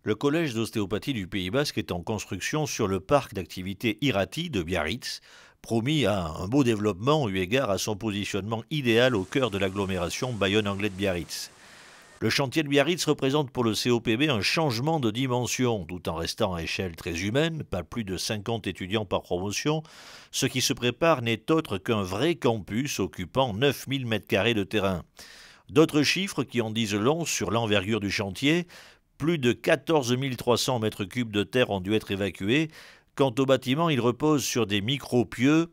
Le collège d'ostéopathie du Pays Basque est en construction sur le parc d'activités Irati de Biarritz, promis à un beau développement eu égard à son positionnement idéal au cœur de l'agglomération Bayonne-Anglet de Biarritz. Le chantier de Biarritz représente pour le COPB un changement de dimension, tout en restant à échelle très humaine, pas plus de 50 étudiants par promotion. Ce qui se prépare n'est autre qu'un vrai campus occupant 9000 m² de terrain. D'autres chiffres qui en disent long sur l'envergure du chantier: plus de 14 300 m³ de terre ont dû être évacués. Quant au bâtiment, il repose sur des micro-pieux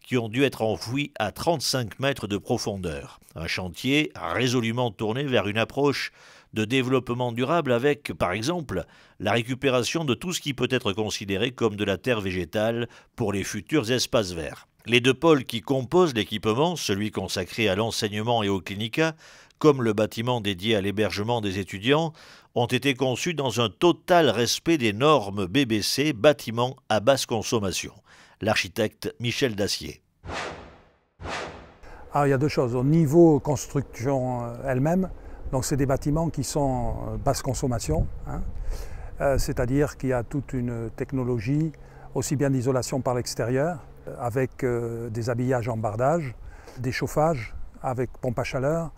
qui ont dû être enfouis à 35 mètres de profondeur. Un chantier résolument tourné vers une approche de développement durable avec, par exemple, la récupération de tout ce qui peut être considéré comme de la terre végétale pour les futurs espaces verts. Les deux pôles qui composent l'équipement, celui consacré à l'enseignement et aux clinicas, comme le bâtiment dédié à l'hébergement des étudiants, ont été conçus dans un total respect des normes BBC, bâtiments à basse consommation. L'architecte Michel Dacier. Alors, il y a deux choses. Au niveau construction elle-même, donc c'est des bâtiments qui sont basse consommation, c'est-à-dire qu'il y a toute une technologie aussi bien d'isolation par l'extérieur, avec des habillages en bardage, des chauffages avec pompe à chaleur,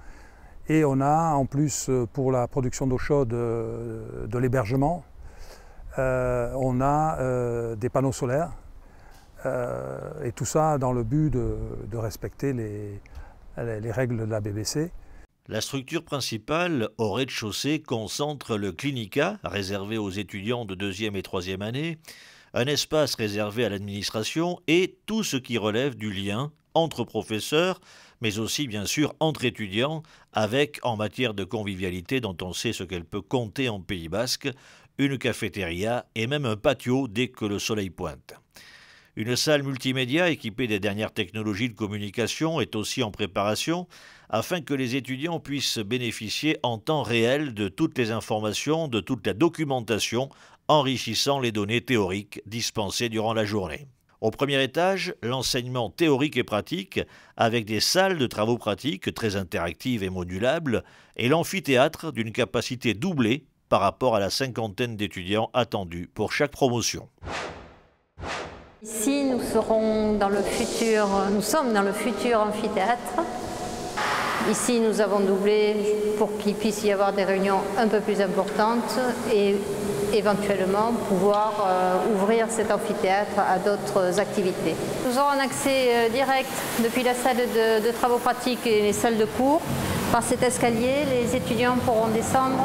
et on a en plus pour la production d'eau chaude de l'hébergement, on a des panneaux solaires. Et tout ça dans le but de respecter les règles de la BBC. La structure principale, au rez-de-chaussée, concentre le clinica, réservé aux étudiants de 2e et 3e année, un espace réservé à l'administration et tout ce qui relève du lien entre professeurs, mais aussi bien sûr entre étudiants, avec, en matière de convivialité dont on sait ce qu'elle peut compter en Pays Basque, une cafétéria et même un patio dès que le soleil pointe. Une salle multimédia équipée des dernières technologies de communication est aussi en préparation afin que les étudiants puissent bénéficier en temps réel de toutes les informations, de toute la documentation, enrichissant les données théoriques dispensées durant la journée. Au premier étage, l'enseignement théorique et pratique, avec des salles de travaux pratiques très interactives et modulables, et l'amphithéâtre d'une capacité doublée par rapport à la 50aine d'étudiants attendus pour chaque promotion. Ici, nous sommes dans le futur amphithéâtre. Ici, nous avons doublé pour qu'il puisse y avoir des réunions un peu plus importantes et éventuellement pouvoir ouvrir cet amphithéâtre à d'autres activités. Nous aurons un accès direct depuis la salle de travaux pratiques et les salles de cours. Par cet escalier, les étudiants pourront descendre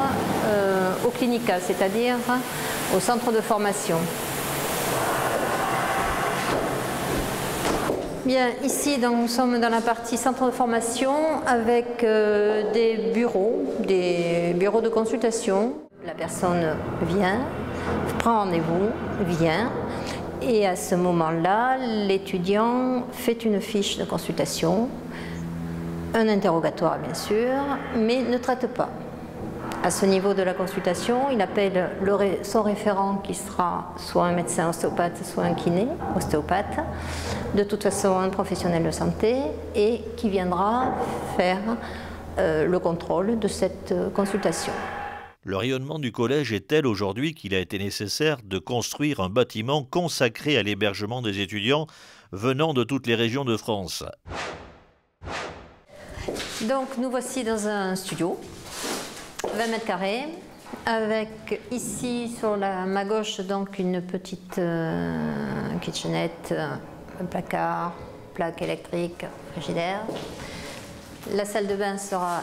au clinica, c'est-à-dire au centre de formation. Bien, ici donc, nous sommes dans la partie centre de formation avec des bureaux de consultation. La personne vient, prend rendez-vous, vient, et à ce moment-là, l'étudiant fait une fiche de consultation, un interrogatoire bien sûr, mais ne traite pas. À ce niveau de la consultation, il appelle son référent qui sera soit un médecin ostéopathe, soit un kiné ostéopathe, de toute façon un professionnel de santé, et qui viendra faire le contrôle de cette consultation. Le rayonnement du collège est tel aujourd'hui qu'il a été nécessaire de construire un bâtiment consacré à l'hébergement des étudiants venant de toutes les régions de France. Donc nous voici dans un studio. 20 m², avec ici sur ma gauche donc une petite kitchenette, un placard, plaque électrique, frigidaire. La salle de bain sera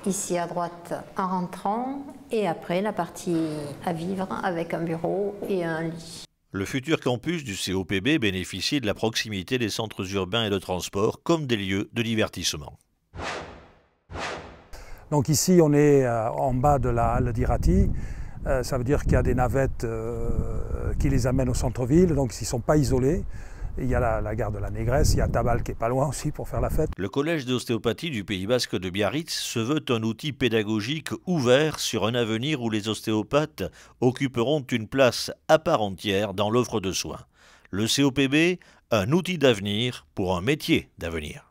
ici à droite en rentrant, et après la partie à vivre avec un bureau et un lit. Le futur campus du COPB bénéficie de la proximité des centres urbains et de transport comme des lieux de divertissement. Donc ici, on est en bas de la halle d'Irati. Ça veut dire qu'il y a des navettes qui les amènent au centre-ville, donc ils ne sont pas isolés. Il y a la gare de la Négresse, il y a Tabal qui est pas loin aussi pour faire la fête. Le collège d'ostéopathie du Pays Basque de Biarritz se veut un outil pédagogique ouvert sur un avenir où les ostéopathes occuperont une place à part entière dans l'offre de soins. Le COPB, un outil d'avenir pour un métier d'avenir.